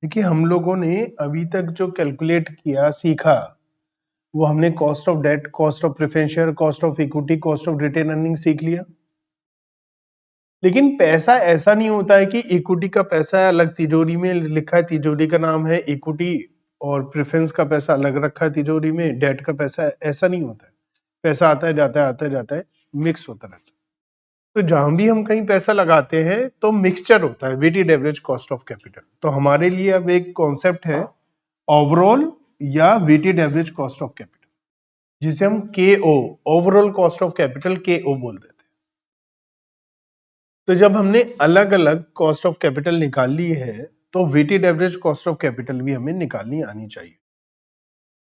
देखिए हम लोगों ने अभी तक जो कैलकुलेट किया सीखा वो हमने cost of debt, cost of preference, cost of equity, cost of retain earning सीख लिया। लेकिन पैसा ऐसा नहीं होता है कि इक्विटी का पैसा अलग तिजोरी में लिखा है, तिजोरी का नाम है इक्विटी, और प्रेफरेंस का पैसा अलग रखा है तिजोरी में, डेट का पैसा, ऐसा नहीं होता है। पैसा आता है जाता है, आता है जाता है, मिक्स होता रहता है। तो जहां भी हम कहीं पैसा लगाते हैं तो मिक्सचर होता है, weighted average cost of capital. तो हमारे लिए अब एक कॉन्सेप्ट है ओवरऑल या weighted average cost of capital, जिसे हम K O, overall cost of capital, K O बोल देते हैं। तो जब हमने अलग अलग कॉस्ट ऑफ कैपिटल निकाल ली है तो weighted average cost of capital भी हमें निकालनी आनी चाहिए,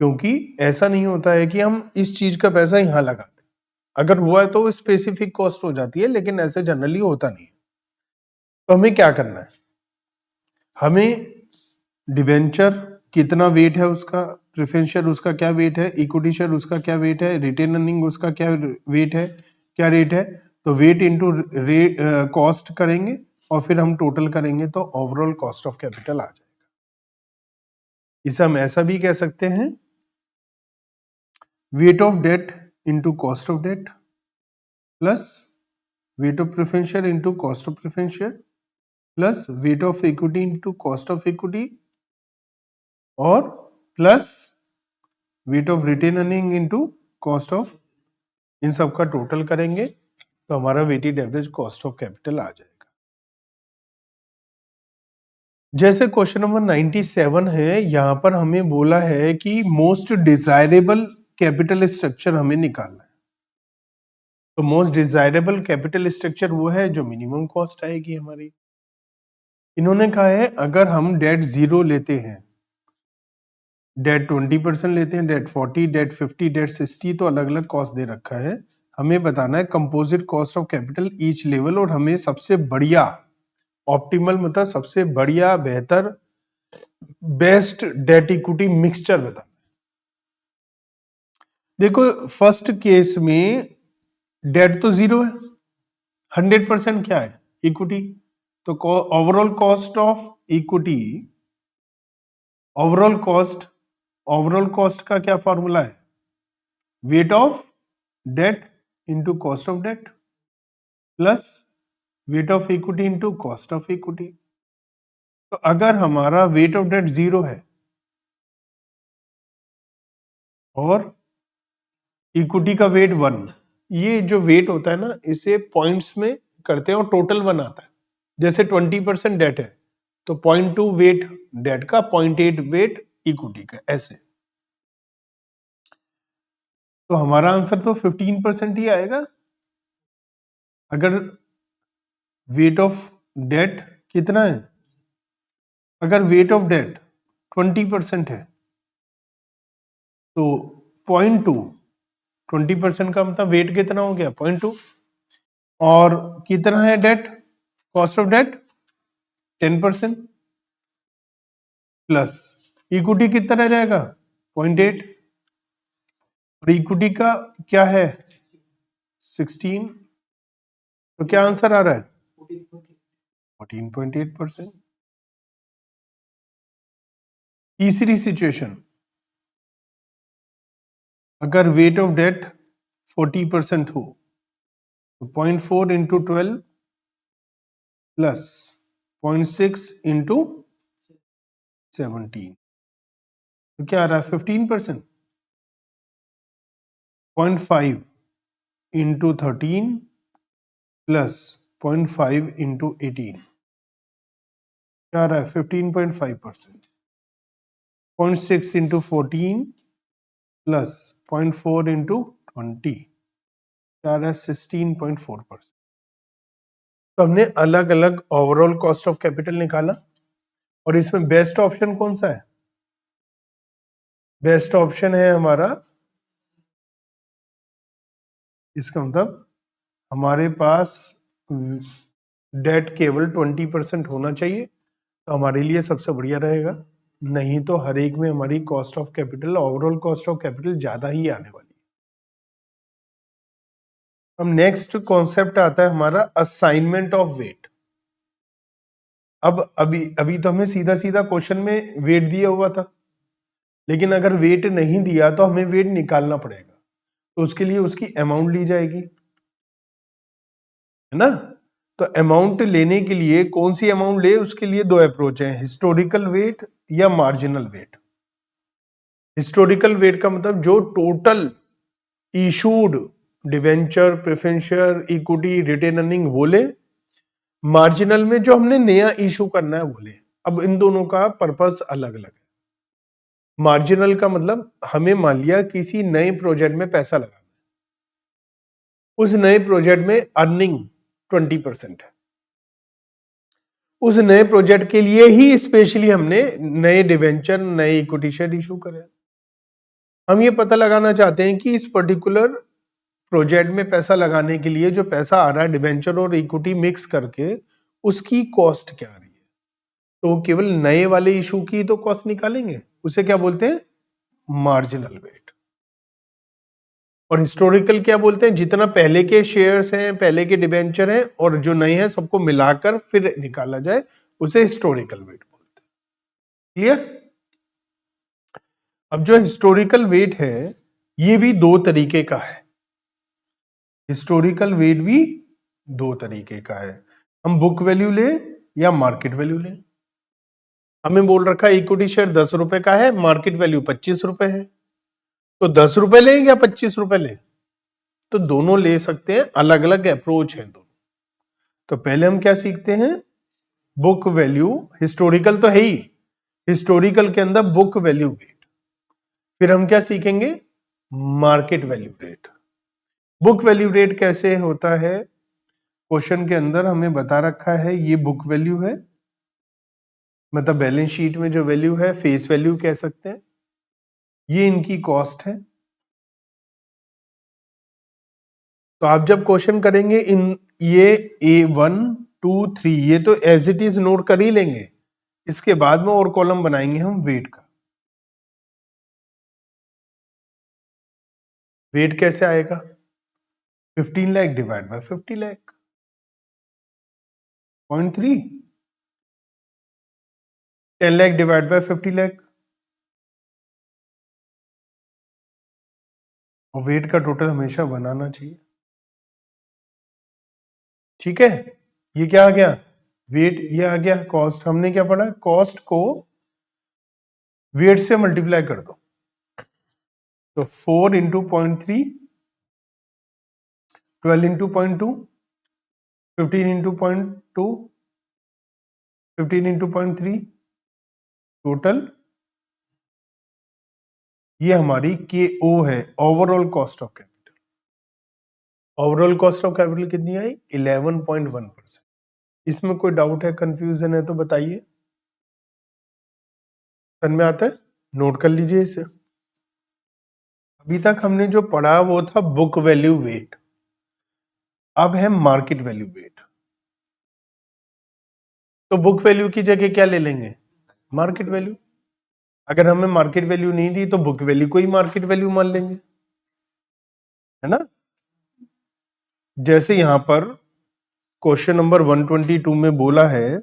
क्योंकि ऐसा नहीं होता है कि हम इस चीज का पैसा यहां लगाते, अगर हुआ है तो स्पेसिफिक कॉस्ट हो जाती है, लेकिन ऐसे जनरली होता नहीं है। तो हमें क्या करना है, हमें डिवेंचर कितना वेट है उसका, प्रेफरेंस शेयर उसका क्या वेट है, इक्विटी शेयर उसका क्या वेट है, रिटेन अर्निंग उसका क्या वेट है, क्या रेट है, तो वेट इंटू कॉस्ट करेंगे और फिर हम टोटल करेंगे तो ओवरऑल कॉस्ट ऑफ कैपिटल आ जाएगा। इसे हम ऐसा भी कह सकते हैं, weight of debt into cost of debt plus weight of preference share into cost of preference share plus weight of equity into cost of equity और plus weight of retain earning into cost of, इन सब का total करेंगे तो हमारा weighted average cost of capital आ जाएगा। जैसे क्वेश्चन नंबर 97 है, यहां पर हमें बोला है कि मोस्ट डिजायरेबल कैपिटल स्ट्रक्चर हमें निकालना है। तो मोस्ट डिजायरेबल कैपिटल स्ट्रक्चर वो है जो मिनिमम कॉस्ट आएगी हमारी। इन्होंने कहा है अगर हम डेट 0 लेते हैं, डेट 20% लेते हैं, डेट 40, डेट 50, डेट 60, तो अलग अलग कॉस्ट दे रखा है। हमें बताना है composite cost of capital each level, और हमें सबसे बढ़िया, ऑप्टिमल मतलब सबसे बढ़िया, बेहतर, बेस्ट डेट इक्विटी मिक्सचर बता। देखो फर्स्ट केस में डेट तो 0 है, 100% क्या है, इक्विटी। तो overall cost of equity, overall cost का क्या फॉर्मूला है, weight of debt into cost of debt plus weight of equity into cost of equity. तो अगर हमारा वेट ऑफ डेट 0 है और इक्विटी का वेट 1, ये जो वेट होता है ना इसे पॉइंट्स में करते हैं और टोटल 1 आता है। जैसे 20% डेट है तो 0.2 वेट डेट का, 0.8 वेट इक्विटी का, ऐसे। तो हमारा आंसर तो 15% ही आएगा। अगर वेट ऑफ डेट कितना है, अगर वेट ऑफ डेट 20% है तो 0.2, 20% का मतलब वेट कितना हो गया, 0.2, और कितना है debt, cost of debt 10% plus equity कितना रह जाएगा, 0.8, और इक्विटी का क्या है 16, तो क्या आंसर आ रहा है 14.8%। तीसरी सिचुएशन, अगर वेट ऑफ डेट 40% हो तो 0.4 इंटू 12 प्लस 0.6 इंटू 17, तो क्या आ रहा है 15%। 0.5 इंटू 13 प्लस 0.5 इंटू 18, क्या आ रहा है 15.5%। 0.6 इंटू 14 प्लस 0.4 इंटू 20, क्या आ रहा है 16.4%। तो हमने अलग अलग ओवरऑल कॉस्ट ऑफ कैपिटल निकाला, और इसमें बेस्ट ऑप्शन कौन सा है, बेस्ट ऑप्शन है हमारा, इसका मतलब हमारे पास डेट केवल 20% होना चाहिए तो हमारे लिए सबसे बढ़िया रहेगा, नहीं तो हर एक में हमारी cost of capital, overall cost of capital ज्यादा ही आने वाली है। अब नेक्स्ट कॉन्सेप्ट आता है हमारा असाइनमेंट ऑफ वेट। अब अभी अभी तो हमें सीधा सीधा क्वेश्चन में वेट दिया हुआ था, लेकिन अगर वेट नहीं दिया तो हमें वेट निकालना पड़ेगा, तो उसके लिए उसकी अमाउंट ली जाएगी, है ना। तो अमाउंट लेने के लिए कौन सी अमाउंट ले, उसके लिए दो अप्रोच है, हिस्टोरिकल वेट या मार्जिनल वेट। हिस्टोरिकल वेट का मतलब जो total issued debenture, preferential, equity, retain earning वो ले। मार्जिनल में जो हमने नया इशू करना है वो ले। अब इन दोनों का पर्पस अलग अलग है। मार्जिनल का मतलब हमें मान लिया किसी नए प्रोजेक्ट में पैसा लगा, उस नए प्रोजेक्ट में अर्निंग 20% है, उस नए प्रोजेक्ट के लिए ही स्पेशली हमने नए डिवेंचर, नए इक्विटी शेयर इशू करे। हम ये पता लगाना चाहते हैं कि इस पर्टिकुलर प्रोजेक्ट में पैसा लगाने के लिए जो पैसा आ रहा है डिवेंचर और इक्विटी मिक्स करके, उसकी कॉस्ट क्या आ रही है। तो केवल नए वाले इशू की तो कॉस्ट निकालेंगे, उसे क्या बोलते हैं, मार्जिनल वेट। और हिस्टोरिकल क्या बोलते हैं, जितना पहले के शेयर्स हैं, पहले के डिबेंचर हैं और जो नए हैं सबको मिलाकर फिर निकाला जाए, उसे हिस्टोरिकल वेट बोलते हैं। क्लियर। अब जो हिस्टोरिकल वेट है ये भी दो तरीके का है, हिस्टोरिकल वेट भी दो तरीके का है। हम बुक वैल्यू ले या मार्केट वैल्यू ले। हमें बोल रखा है इक्विटी शेयर 10 रुपए का है, मार्केट वैल्यू 25 रुपए है, तो 10 रुपए लें या 25 रुपए लें, तो दोनों ले सकते हैं, अलग अलग अप्रोच है दोनों। तो पहले हम क्या सीखते हैं, बुक वैल्यू। हिस्टोरिकल तो है ही, हिस्टोरिकल के अंदर बुक वैल्यू रेट। फिर हम क्या सीखेंगे, market value rate. Book value rate कैसे होता है, क्वेश्चन के अंदर हमें बता रखा है ये बुक वैल्यू है, मतलब बैलेंस शीट में जो वैल्यू है, फेस वैल्यू कह सकते हैं, ये इनकी कॉस्ट है। तो आप जब क्वेश्चन करेंगे इन ये A1 2 3 ये तो एज इट इज नोट कर ही लेंगे, इसके बाद में और कॉलम बनाएंगे हम वेट का। वेट कैसे आएगा, 15 lakh divide by 50 lakh, 0.3, 10 lakh divide by 50 lakh, और वेट का टोटल हमेशा बनाना चाहिए। ठीक है, ये क्या आ गया, वेट, ये आ गया कॉस्ट। हमने क्या पढ़ा, कॉस्ट को वेट से मल्टीप्लाई कर दो, तो 4 into 0.3, 12 into 0.2, 15 into 0.2, 15 into 0.3, total ये हमारी के ओ है, overall cost of capital. Overall cost of capital कितनी आई, 11.1%। इसमें कोई डाउट है, कंफ्यूजन है तो बताइए, समझ में आता है, नोट कर लीजिए इसे। अभी तक हमने जो पढ़ा वो था बुक वैल्यू वेट, अब है मार्केट वैल्यू वेट। तो बुक वैल्यू की जगह क्या ले लेंगे, मार्केट वैल्यू। अगर हमें मार्केट वैल्यू नहीं दी तो बुक वैल्यू को ही मार्केट वैल्यू मान लेंगे, है ना। जैसे यहां पर क्वेश्चन नंबर 122 में बोला है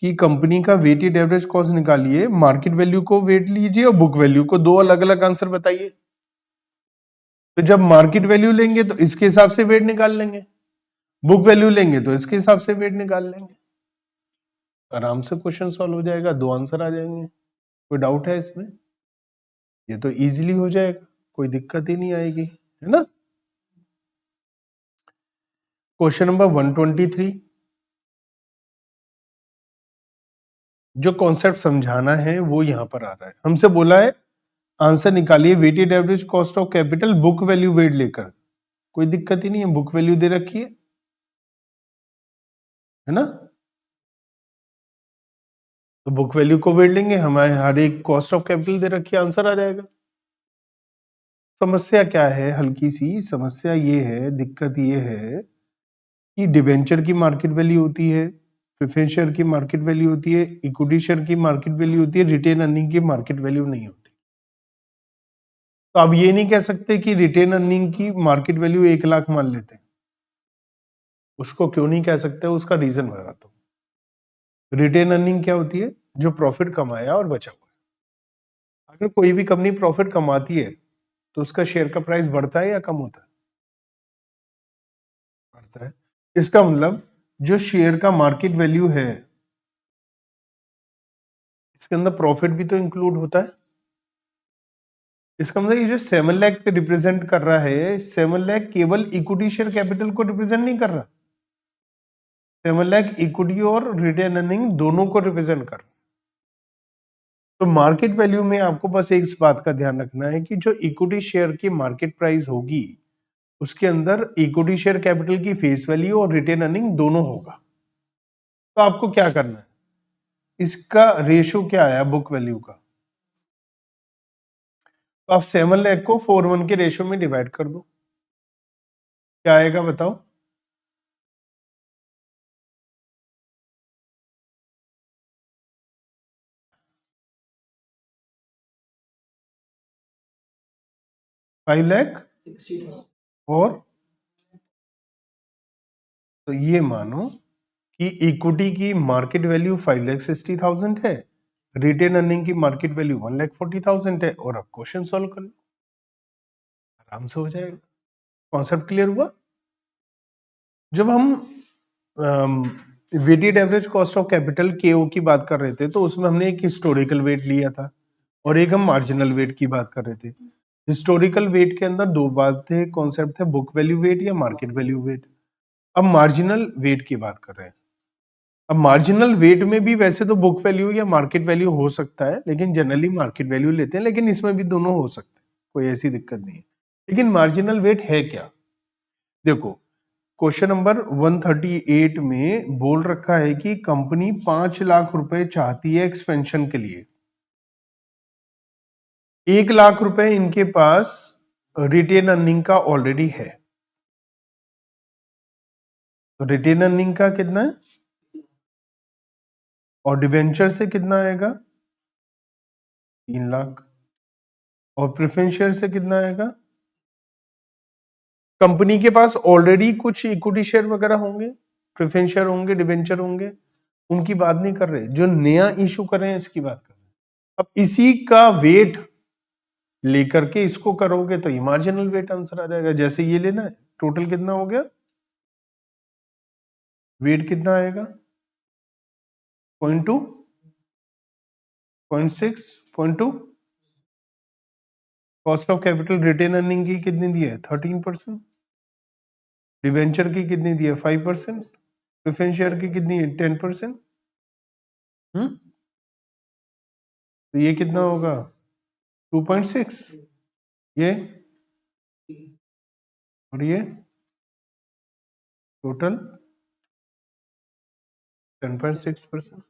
कि कंपनी का वेटेड एवरेज कॉस्ट निकालिए, मार्केट वैल्यू को वेट लीजिए और बुक वैल्यू को, दो अलग अलग आंसर बताइए। तो जब मार्केट वैल्यू लेंगे तो इसके हिसाब से वेट निकाल लेंगे, बुक वैल्यू लेंगे तो इसके हिसाब से वेट निकाल लेंगे, आराम से क्वेश्चन सॉल्व हो जाएगा, दो आंसर आ जाएंगे। कोई डाउट है इसमें, ये तो इजीली हो जाएगा, कोई दिक्कत ही नहीं आएगी, है ना। क्वेश्चन नंबर 123, जो कॉन्सेप्ट समझाना है वो यहां पर आ रहा है। हमसे बोला है आंसर निकालिए weighted average cost of capital book value weight लेकर, कोई दिक्कत ही नहीं है, बुक वैल्यू दे रखी है ना। तो बुक वैल्यू को वेट लेंगे, हमारे हर एक कॉस्ट ऑफ कैपिटल दे रखी है, आंसर आ जाएगा। समस्या क्या है, हल्की सी समस्या ये है, दिक्कत ये है कि डिबेंचर की मार्केट वैल्यू होती है, प्रेफरेंस शेयर की मार्केट वैल्यू होती है, इक्विटी शेयर की मार्केट वैल्यू होती है, रिटेन अर्निंग की मार्केट वैल्यू नहीं होती। तो आप ये नहीं कह सकते कि रिटेन अर्निंग की मार्केट वैल्यू 1 लाख मान लेते हैं, उसको क्यों नहीं कह सकते, उसका रीजन बताता हूं। रिटेन अर्निंग क्या होती है? जो प्रॉफिट कमाया और बचा हुआ। अगर कोई भी कंपनी प्रॉफिट कमाती है तो उसका शेयर का प्राइस बढ़ता है या कम होता है? बढ़ता है। इसका मतलब जो शेयर का मार्केट वैल्यू है, इसके अंदर प्रॉफिट भी तो इंक्लूड होता है। इसका मतलब ये जो 7 लाख रिप्रेजेंट कर रहा है, 7 लाख केवल इक्विटी शेयर कैपिटल को रिप्रेजेंट नहीं कर रहा, 7 लाख इक्विटी और रिटेन अर्निंग दोनों को रिप्रेजेंट कर रहा है। तो मार्केट वैल्यू में आपको बस एक इस बात का ध्यान रखना है कि जो इक्विटी शेयर की मार्केट प्राइस होगी, उसके अंदर इक्विटी शेयर कैपिटल की फेस वैल्यू और रिटेन अर्निंग दोनों होगा। तो आपको क्या करना है, इसका रेशो क्या आया बुक वैल्यू का, तो आप 7 लाख को 4:1 के रेशो में डिवाइड कर दो, क्या आएगा बताओ? फाइव लाख और, तो ये मानो कि इक्विटी की मार्केट वैल्यू 5,60,000 है, रिटेन अर्निंग की मार्केट वैल्यू 1,40,000 है, और अब क्वेश्चन सॉल्व कर लो, आराम से हो जाएगा। कॉन्सेप्ट क्लियर हुआ? जब हम weighted average cost of capital KO की बात कर रहे थे, तो उसमें हमने एक हिस्टोरिकल वेट लिया था और एक हम मार्जिनल वेट की बात कर रहे थे। हिस्टोरिकल वेट के अंदर दो बातें कॉन्सेप्ट थे, बुक वैल्यू वेट या मार्केट वैल्यू वेट। अब मार्जिनल वेट की बात कर रहे हैं। अब मार्जिनल वेट में भी वैसे तो बुक वैल्यू या मार्केट वैल्यू हो सकता है, लेकिन जनरली मार्केट वैल्यू लेते हैं, लेकिन इसमें भी दोनों हो सकते हैं, कोई ऐसी दिक्कत नहीं है। लेकिन मार्जिनल वेट है क्या? देखो, क्वेश्चन नंबर 138 में बोल रखा है कि कंपनी 5 लाख रुपए चाहती है एक्सपेंशन के लिए, 1 लाख रुपए इनके पास रिटेन अर्निंग का ऑलरेडी है। तो रिटेन अर्निंग का कितना है और डिवेंचर से कितना आएगा? 3 लाख। और प्रेफरेंस शेयर से कितना आएगा? कंपनी के पास ऑलरेडी कुछ इक्विटी शेयर वगैरह होंगे, प्रेफरेंस शेयर होंगे, डिवेंचर होंगे, उनकी बात नहीं कर रहे, जो नया इशू कर रहे हैं इसकी बात कर रहे हैं। अब इसी का वेट लेकर के इसको करोगे तो ये मार्जिनल वेट आंसर आ जाएगा। जैसे ये लेना है, टोटल कितना हो गया, वेट कितना आएगा? 0.2, 0.6, 0.2। Cost of capital retain earning की कितनी दी है? 13%। डिवेंचर की कितनी दी है? 5%। प्रेफरेंस शेयर की कितनी है? 10%। तो ये कितना होगा? 2.6। ये और ये टोटल 10.6%।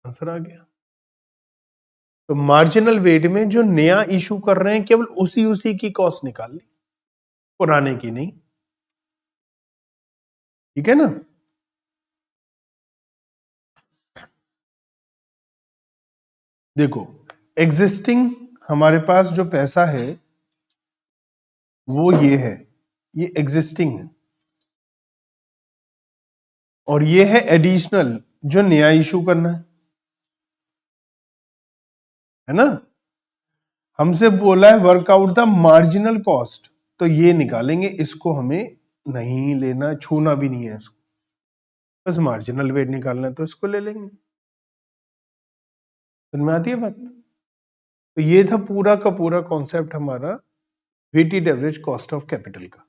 आंसर आ गया। तो मार्जिनल वेट में जो नया इशू कर रहे हैं केवल उसी उसी की कॉस्ट निकालनी, पुराने की नहीं। ठीक है ना? देखो, एग्जिस्टिंग हमारे पास जो पैसा है वो ये है, ये एग्जिस्टिंग है, और ये है एडिशनल जो नया इशू करना है ना? हमसे बोला है वर्कआउट द मार्जिनल कॉस्ट, तो ये निकालेंगे, इसको हमें नहीं लेना, छूना भी नहीं है इसको, बस मार्जिनल वेट निकालना है तो इसको ले लेंगे। समझ में आती है बात? तो ये था पूरा का पूरा कॉन्सेप्ट हमारा weighted average cost of capital का।